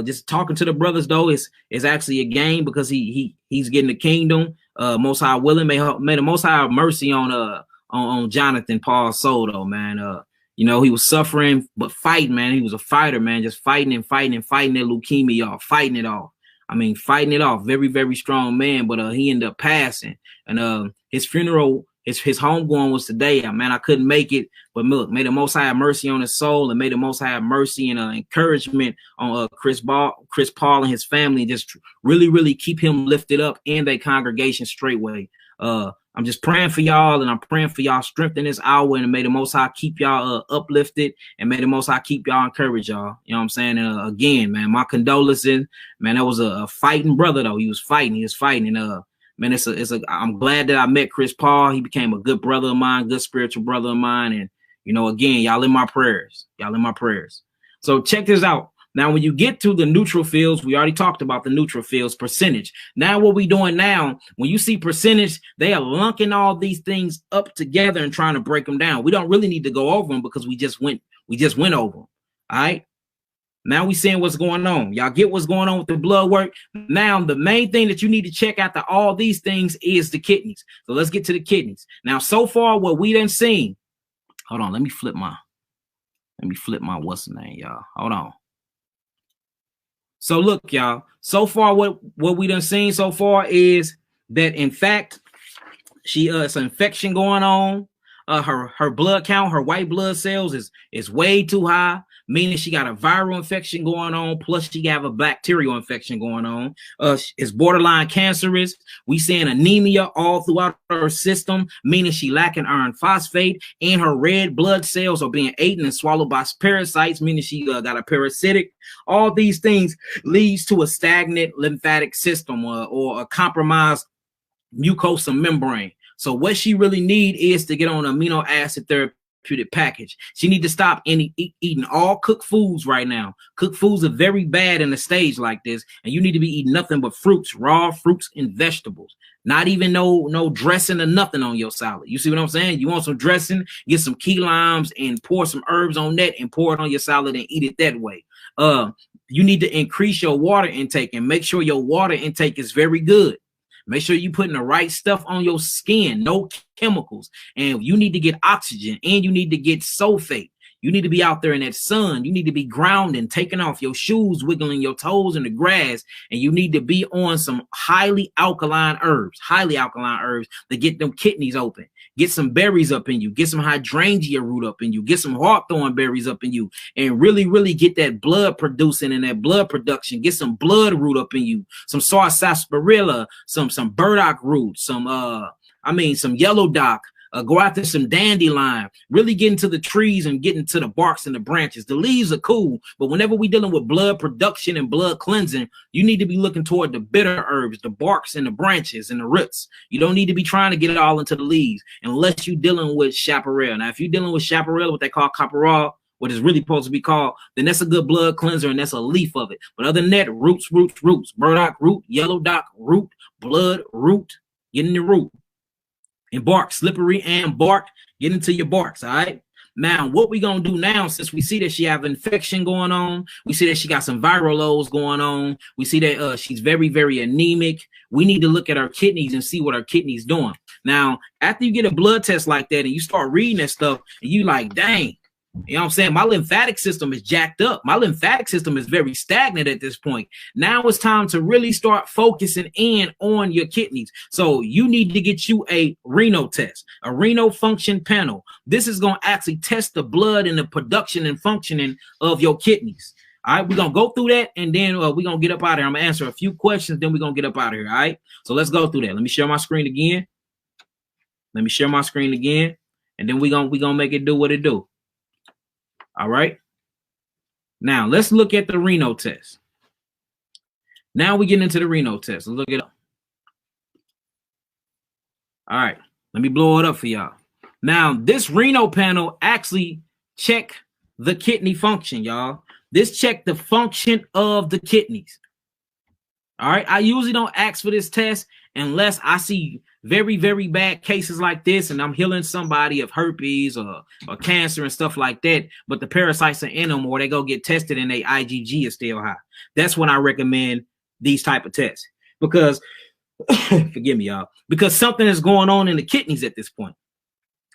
Just talking to the brothers though is actually a gain because he's getting the kingdom. Most High willing, may the Most High have mercy on Jonathan Paul's soul though, man. He was suffering but fighting, man. He was a fighter, man, just fighting that leukemia, y'all, fighting it off. I mean, fighting it off. Very, very strong man, but he ended up passing, and his funeral. His homegoing was today. Man, I couldn't make it, but look, may the Most High have mercy on his soul, and may the Most High have mercy and encouragement on Chris Paul and his family. Just really, really keep him lifted up in their congregation straightway. I'm just praying for y'all, and I'm praying for y'all strength in this hour, and may the Most High keep y'all uplifted, and may the Most High keep y'all encouraged, y'all. You know what I'm saying? And again, man, my condolences, man. That was a fighting brother though. He was fighting, and man, I'm glad that I met Chris Paul. He became a good brother of mine, good spiritual brother of mine. And, again, y'all in my prayers. So check this out. Now, when you get to the neutrophils, we already talked about the neutrophils percentage. Now, what we doing now, when you see percentage, they are lunking all these things up together and trying to break them down. We don't really need to go over them because we just went over them. All right. Now we seeing what's going on. Y'all get what's going on with the blood work. Now, the main thing that you need to check after all these things is the kidneys. So let's get to the kidneys. Now, so far, what we done seen. Hold on, let me flip my what's the name, y'all. Hold on. So look, y'all. So far, what we done seen so far is that in fact, it's an infection going on. Her blood count, her white blood cells is way too high, meaning she got a viral infection going on, plus she have a bacterial infection going on. It's borderline cancerous. We seeing anemia all throughout her system, meaning she lacking iron phosphate, and her red blood cells are being eaten and swallowed by parasites, meaning she got a parasitic. All these things leads to a stagnant lymphatic system or a compromised mucosal membrane. So what she really need is to get on an amino acid therapeutic package. She need to stop eating all cooked foods right now. Cooked foods are very bad in a stage like this, and you need to be eating nothing but fruits, raw fruits and vegetables. Not even no dressing or nothing on your salad. You see what I'm saying? You want some dressing, get some key limes and pour some herbs on that and pour it on your salad and eat it that way. You need to increase your water intake and make sure your water intake is very good. Make sure you're putting the right stuff on your skin, no chemicals. And you need to get oxygen, and you need to get sulfate. You need to be out there in that sun. You need to be grounding, taking off your shoes, wiggling your toes in the grass. And you need to be on some highly alkaline herbs to get them kidneys open. Get some berries up in you. Get some hydrangea root up in you. Get some hawthorn berries up in you. And really, really get that blood producing and that blood production. Get some blood root up in you. Some sarsaparilla, some burdock root, some yellow dock. Go out there, some dandelion, really get into the trees and get into the barks and the branches. The leaves are cool, but whenever we're dealing with blood production and blood cleansing, you need to be looking toward the bitter herbs, the barks and the branches and the roots. You don't need to be trying to get it all into the leaves unless you're dealing with chaparral. Now, if you're dealing with chaparral, what they call caparral, what is really supposed to be called, then that's a good blood cleanser and that's a leaf of it. But other than that, roots, burdock root, yellow dock root, blood root, get in the root. And bark, slippery and bark, get into your barks, all right? Now, what we gonna do now, since we see that she have infection going on, we see that she got some viral loads going on, we see that she's very, very anemic. We need to look at her kidneys and see what her kidneys doing. Now, after you get a blood test like that and you start reading that stuff, and you like, dang, you know what I'm saying? My lymphatic system is jacked up. My lymphatic system is very stagnant at this point. Now it's time to really start focusing in on your kidneys. So you need to get you a renal test, a renal function panel. This is going to actually test the blood and the production and functioning of your kidneys. All right, we're going to go through that, and then we're going to get up out of here. I'm going to answer a few questions, then we're going to get up out of here. All right, so let's go through that. Let me share my screen again. Let me share my screen again, and then we're gonna make it do what it do. All right. Now let's look at the renal test. Now we get into the renal test. Let's look it up. All right. Let me blow it up for y'all. Now this renal panel actually check the kidney function, y'all. This check the function of the kidneys. All right. I usually don't ask for this test unless I see very, very bad cases like this, and I'm healing somebody of herpes or cancer and stuff like that, but the parasites are in them, or they go get tested and their IgG is still high. That's when I recommend these type of tests, because forgive me, y'all, because something is going on in the kidneys at this point.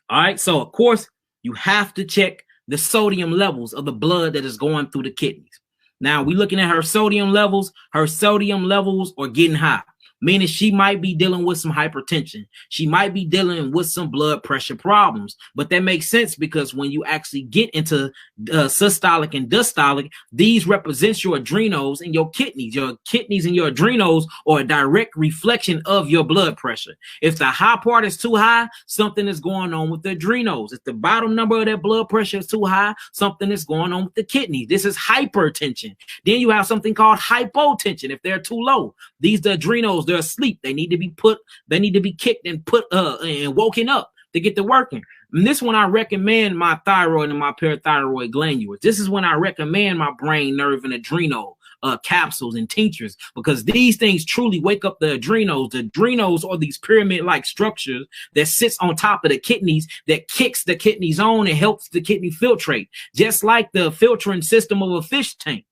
All right, so of course you have to check the sodium levels of the blood that is going through the kidneys. Now we're looking at her sodium levels. Her sodium levels are getting high, meaning she might be dealing with some hypertension. She might be dealing with some blood pressure problems. But that makes sense, because when you actually get into systolic and diastolic, these represent your adrenals and your kidneys. Your kidneys and your adrenals are a direct reflection of your blood pressure. If the high part is too high, something is going on with the adrenals. If the bottom number of that blood pressure is too high, something is going on with the kidneys. This is hypertension. Then you have something called hypotension. If they're too low, these the adrenals, they're asleep. They need to be kicked and put and woken up to get to working. And this one I recommend my thyroid and my parathyroid glandulars. This is when I recommend my brain, nerve, and adrenal capsules and tinctures, because these things truly wake up the adrenals. The adrenals are these pyramid-like structures that sits on top of the kidneys, that kicks the kidneys on and helps the kidney filtrate, just like the filtering system of a fish tank.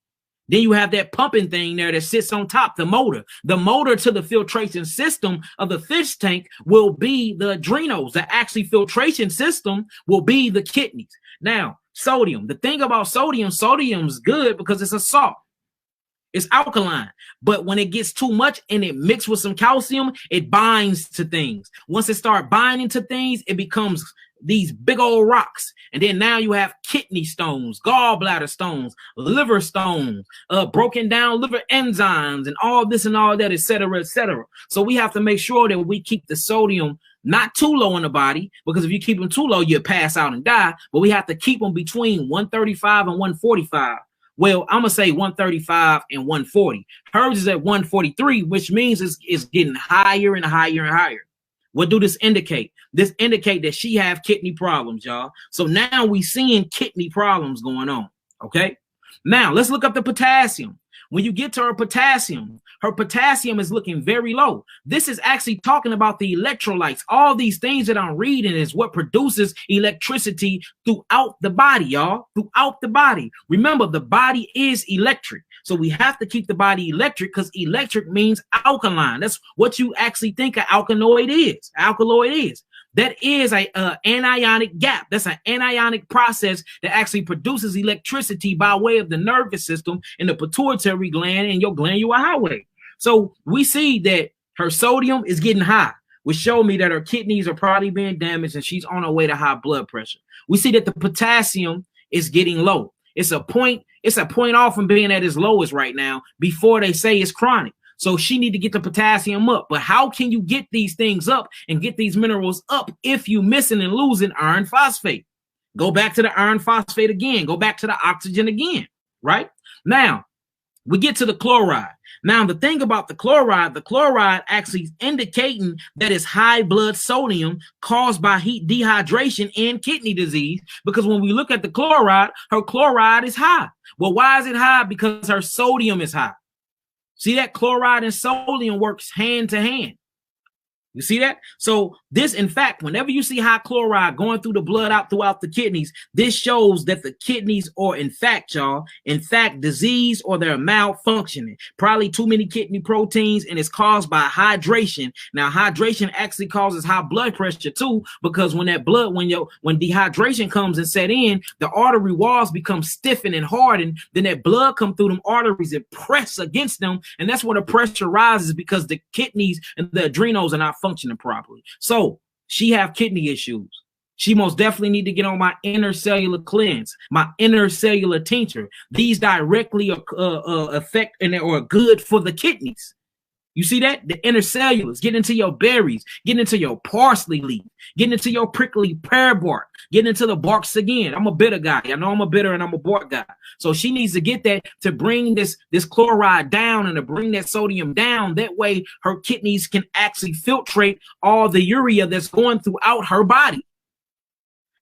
Then you have that pumping thing there that sits on top, the motor. The motor to the filtration system of the fish tank will be the adrenals. The actually filtration system will be the kidneys. Now, sodium. The thing about sodium's good because it's a salt. It's alkaline. But when it gets too much and it mixed with some calcium, it binds to things. Once it starts binding to things, it becomes these big old rocks. And then now you have kidney stones, gallbladder stones, liver stones, broken down liver enzymes, and all this and all that, et cetera, et cetera. So we have to make sure that we keep the sodium not too low in the body, because if you keep them too low, you'll pass out and die. But we have to keep them between 135 and 145. Well, I'm going to say 135 and 140. Hers is at 143, which means it's getting higher and higher and higher. What do this indicate? This indicate that she have kidney problems, y'all. So now we seeing kidney problems going on, okay? Now, let's look up the potassium. When you get to her potassium is looking very low. This is actually talking about the electrolytes. All these things that I'm reading is what produces electricity throughout the body, y'all, throughout the body. Remember, the body is electric. So we have to keep the body electric, because electric means alkaline. That's what you actually think an alkaloid is. Alkaloid is. That is a anionic gap. That's an anionic process that actually produces electricity by way of the nervous system and the pituitary gland and your glandular highway. So we see that her sodium is getting high, which showed me that her kidneys are probably being damaged and she's on her way to high blood pressure. We see that the potassium is getting low. It's a point off from being at its lowest right now before they say it's chronic. So she need to get the potassium up. But how can you get these things up and get these minerals up if you missing and losing iron phosphate? Go back to the iron phosphate again. Go back to the oxygen again, right? Now, we get to the chloride. Now, the thing about the chloride actually indicating that it's high blood sodium caused by heat dehydration and kidney disease, because when we look at the chloride, her chloride is high. Well, why is it high? Because her sodium is high. See that chloride and sodium works hand to hand. You see that? So this, in fact, whenever you see high chloride going through the blood out throughout the kidneys, this shows that the kidneys are, in fact, y'all, in fact, disease or they're malfunctioning. Probably too many kidney proteins, and it's caused by hydration. Now, hydration actually causes high blood pressure too, because when that blood, when dehydration comes and set in, the artery walls become stiffened and hardened. Then that blood come through them arteries and press against them, and that's where the pressure rises because the kidneys and the adrenals are not functioning properly. So she have kidney issues. She most definitely need to get on my intercellular cleanse, my intercellular tincture. These directly affect and are good for the kidneys. You see that? The intercellulars, get into your berries, get into your parsley leaf, get into your prickly pear bark, get into the barks again. I'm a bitter guy. I know I'm a bitter and I'm a bark guy. So she needs to get that to bring this chloride down and to bring that sodium down. That way her kidneys can actually filtrate all the urea that's going throughout her body.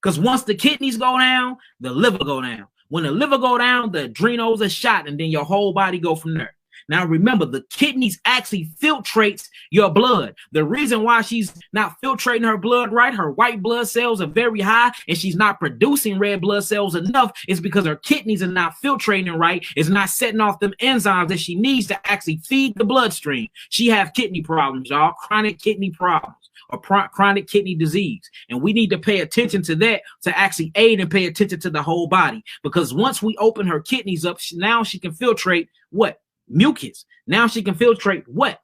Because once the kidneys go down, the liver go down. When the liver go down, the adrenals are shot, and then your whole body go from there. Now, remember, the kidneys actually filtrates your blood. The reason why she's not filtrating her blood right, her white blood cells are very high, and she's not producing red blood cells enough, is because her kidneys are not filtrating right. It's not setting off them enzymes that she needs to actually feed the bloodstream. She have kidney problems, y'all, chronic kidney problems or chronic kidney disease. And we need to pay attention to that to actually aid and pay attention to the whole body. Because once we open her kidneys up, now she can filtrate what? Mucus. Now she can filtrate what?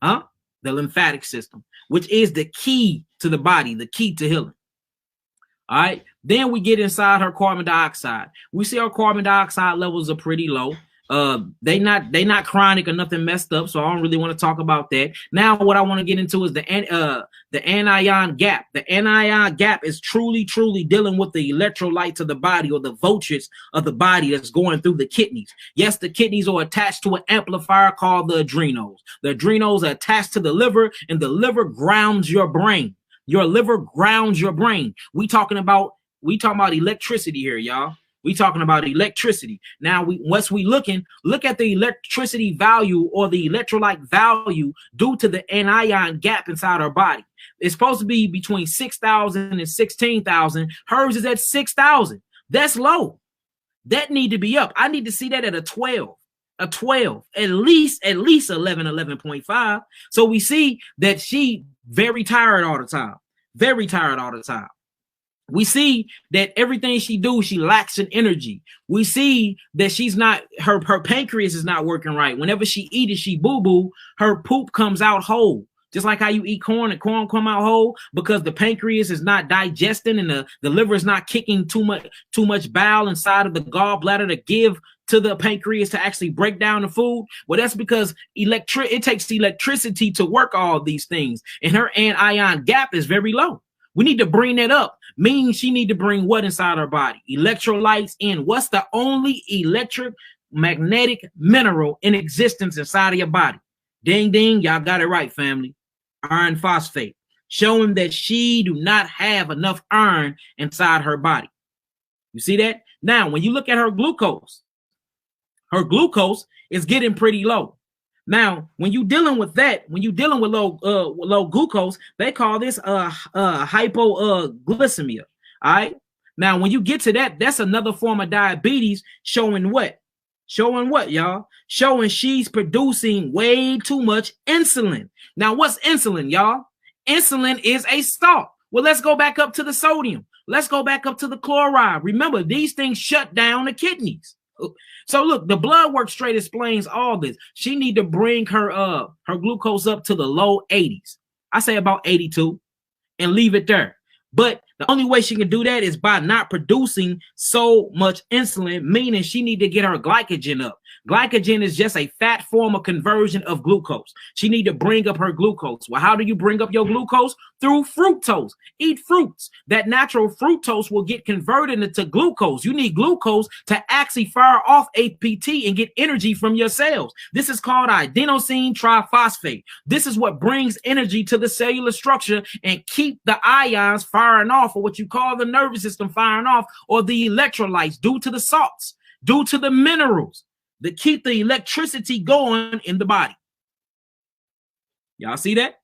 The lymphatic system, which is the key to the body, the key to healing. All right. Then we get inside her carbon dioxide. We see her carbon dioxide levels are pretty low. They not chronic or nothing messed up, so I don't really want to talk about that. Now, what I want to get into is the anion gap. The anion gap is truly dealing with the electrolytes of the body, or the voltage of the body that's going through the kidneys. Yes, the kidneys are attached to an amplifier called the adrenals. The adrenals are attached to the liver, and the liver grounds your brain. Your liver grounds your brain. We talking about electricity here, y'all. We talking about electricity. Now, look at the electricity value or the electrolyte value due to the anion gap inside our body. It's supposed to be between 6,000 and 16,000. Hers is at 6,000. That's low. That need to be up. I need to see that at a 12. A 12, at least 11, 11.5. So we see that she very tired all the time. Very tired all the time. We see that everything she do, she lacks in energy. We see that she's not, her pancreas is not working right. Whenever she eats, she boo-boo, her poop comes out whole. Just like how you eat corn and corn come out whole, because the pancreas is not digesting and the liver is not kicking too much bile inside of the gallbladder to give to the pancreas to actually break down the food. Well, that's because it takes electricity to work all these things. And her anion gap is very low. We need to bring that up. Meaning she need to bring what inside her body? Electrolytes in. What's the only electromagnetic mineral in existence inside of your body? Ding, ding. Y'all got it right, family. Iron phosphate. Showing that she do not have enough iron inside her body. You see that? Now, when you look at her glucose is getting pretty low. Now, when you're dealing with that, when you're dealing with low glucose, they call this hypoglycemia. All right. Now, when you get to that, that's another form of diabetes. Showing what? Showing what, y'all? Showing she's producing way too much insulin. Now, what's insulin, y'all? Insulin is a salt. Well, let's go back up to the sodium. Let's go back up to the chloride. Remember, these things shut down the kidneys. So look, the blood work straight explains all this. She need to bring her glucose up to the low 80s. I say about 82 and leave it there. But the only way she can do that is by not producing so much insulin, meaning she need to get her glycogen up. Glycogen is just a fat form of conversion of glucose. She need to bring up her glucose. Well, how do you bring up your glucose? Through fructose. Eat fruits. That natural fructose will get converted into glucose. You need glucose to actually fire off APT and get energy from your cells. This is called adenosine triphosphate. This is what brings energy to the cellular structure and keep the ions firing off, or what you call the nervous system firing off, or the electrolytes due to the salts, due to the minerals that keep the electricity going in the body. Y'all see that?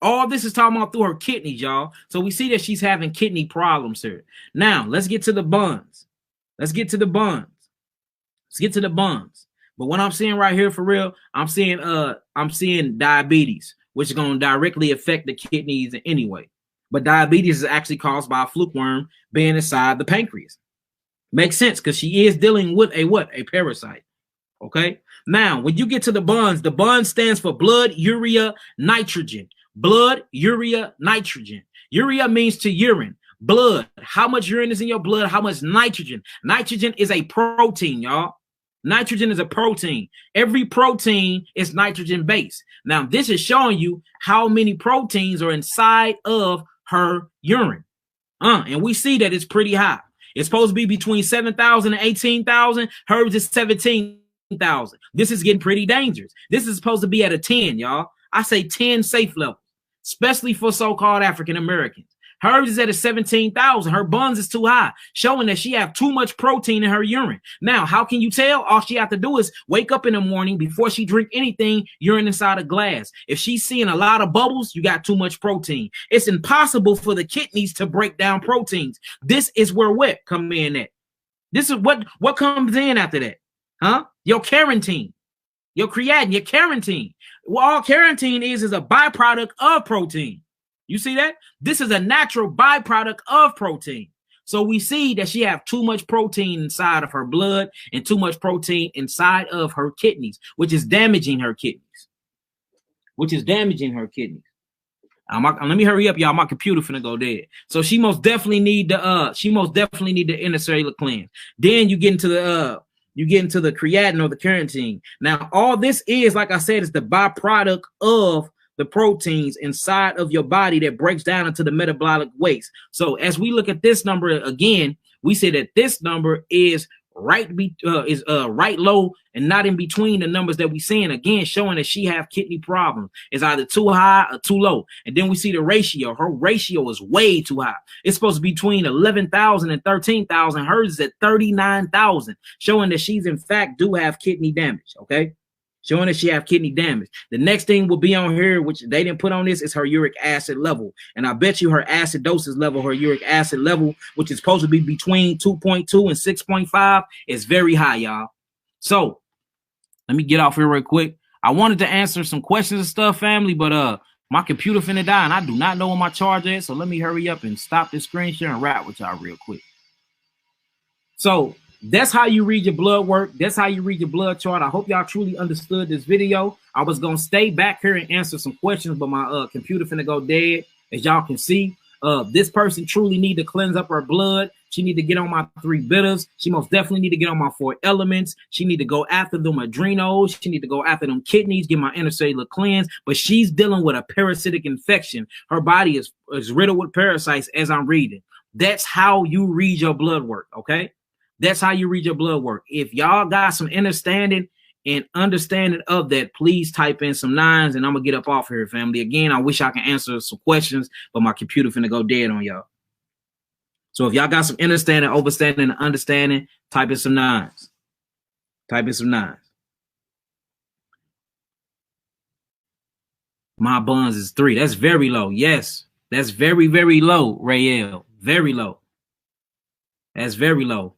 All this is talking about through her kidneys, y'all. So we see that she's having kidney problems here. Now, let's get to the buns. Let's get to the buns. Let's get to the buns. But what I'm seeing right here for real, I'm seeing diabetes, which is going to directly affect the kidneys anyway. But diabetes is actually caused by a fluke worm being inside the pancreas. Makes sense because she is dealing with a what? A parasite. Okay. Now, when you get to the bun stands for blood, urea, nitrogen. Blood, urea, nitrogen. Urea means to urine. Blood. How much urine is in your blood? How much nitrogen? Nitrogen is a protein, y'all. Nitrogen is a protein. Every protein is nitrogen based. Now, this is showing you how many proteins are inside of her urine. And we see that it's pretty high. It's supposed to be between 7,000 and 18,000. Hers is 17,000. This is getting pretty dangerous. This is supposed to be at a 10, y'all. I say 10 safe levels, especially for so-called African Americans. Hers is at a 17,000. Her buns is too high, showing that she have too much protein in her urine. Now, how can you tell? All she have to do is wake up in the morning before she drink anything, urine inside a glass. If she's seeing a lot of bubbles, you got too much protein. It's impossible for the kidneys to break down proteins. This is where wet come in at. This is what comes in after that. Huh? Your carotene, your creatinine, your carotene. Well, all carotene is a byproduct of protein. You see that? This is a natural byproduct of protein. So we see that she have too much protein inside of her blood and too much protein inside of her kidneys, which is damaging her kidneys. Let me hurry up, y'all. My computer finna go dead. So she most definitely need the intracellular cleanse. Then you get into the creatinine or the carotene. Now, all this is, like I said, is the byproduct of the proteins inside of your body that breaks down into the metabolic waste. So as we look at this number again, we say that this number is right low and not in between the numbers that we seeing, again showing that she have kidney problems. It's either too high or too low. And then we see the ratio. Her ratio is way too high. It's supposed to be between 11,000 and 13,000. Hers is at 39,000, showing that she's in fact do have kidney damage. Okay, showing that she have kidney damage. The next thing will be on here, which they didn't put on this, is her uric acid level. And I bet you her acidosis level, her uric acid level, which is supposed to be between 2.2 and 6.5, is very high, y'all. So let me get off here real quick. I wanted to answer some questions and stuff, family, but my computer finna die and I do not know where my charger is. So let me hurry up and stop this screen share and wrap with y'all real quick. So that's how you read your blood work. That's how you read your blood chart. I hope y'all truly understood this video. I was going to stay back here and answer some questions, but my computer finna go dead. As y'all can see, this person truly need to cleanse up her blood. She need to get on my 3 bitters. She most definitely need to get on my 4 elements. She need to go after them adrenals. She need to go after them kidneys, get my intracellular cleanse. But she's dealing with a parasitic infection. Her body is riddled with parasites as I'm reading. That's how you read your blood work, okay? That's how you read your blood work. If y'all got some understanding of that, please type in some 9s and I'm going to get up off here, family. Again, I wish I can answer some questions, but my computer finna go dead on y'all. So if y'all got some understanding, overstanding, and understanding, type in some 9s. Type in some 9s. My buns is 3. That's very low. Yes. That's very, very low, Rayel. Very low. That's very low.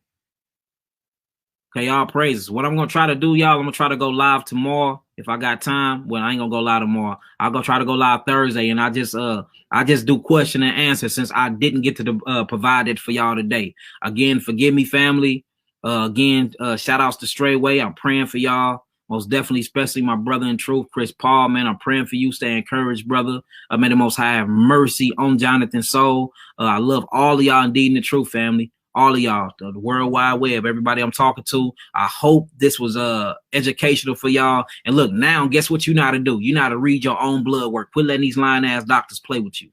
Okay, y'all praises. What I'm going to try to do, y'all, I'm going to try to go live tomorrow if I got time. Well, I ain't going to go live tomorrow. I'll go try to go live Thursday, and I just do question and answer since I didn't get to provide it for y'all today. Again, forgive me, family. Shout outs to Straightway. I'm praying for y'all. Most definitely, especially my brother in truth, Chris Paul, man. I'm praying for you. Stay encouraged, brother. May the Most High have mercy on Jonathan's soul. I love all of y'all indeed in the truth, family. All of y'all, the World Wide Web, everybody I'm talking to. I hope this was educational for y'all. And look, now guess what you know how to do? You know how to read your own blood work. Quit letting these lying ass doctors play with you.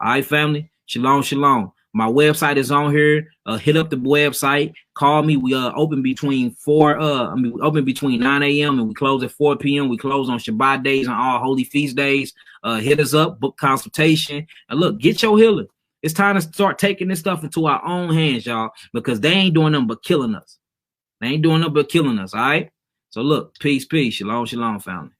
All right, family. Shalom, shalom. My website is on here. Hit up the website. Call me. We open between 9 a.m. and we close at 4 p.m. We close on Shabbat days and all holy feast days. Hit us up, book consultation, and look, get your healing. It's time to start taking this stuff into our own hands, y'all, because they ain't doing nothing but killing us. They ain't doing nothing but killing us, all right? So look, peace, peace. Shalom, shalom, family.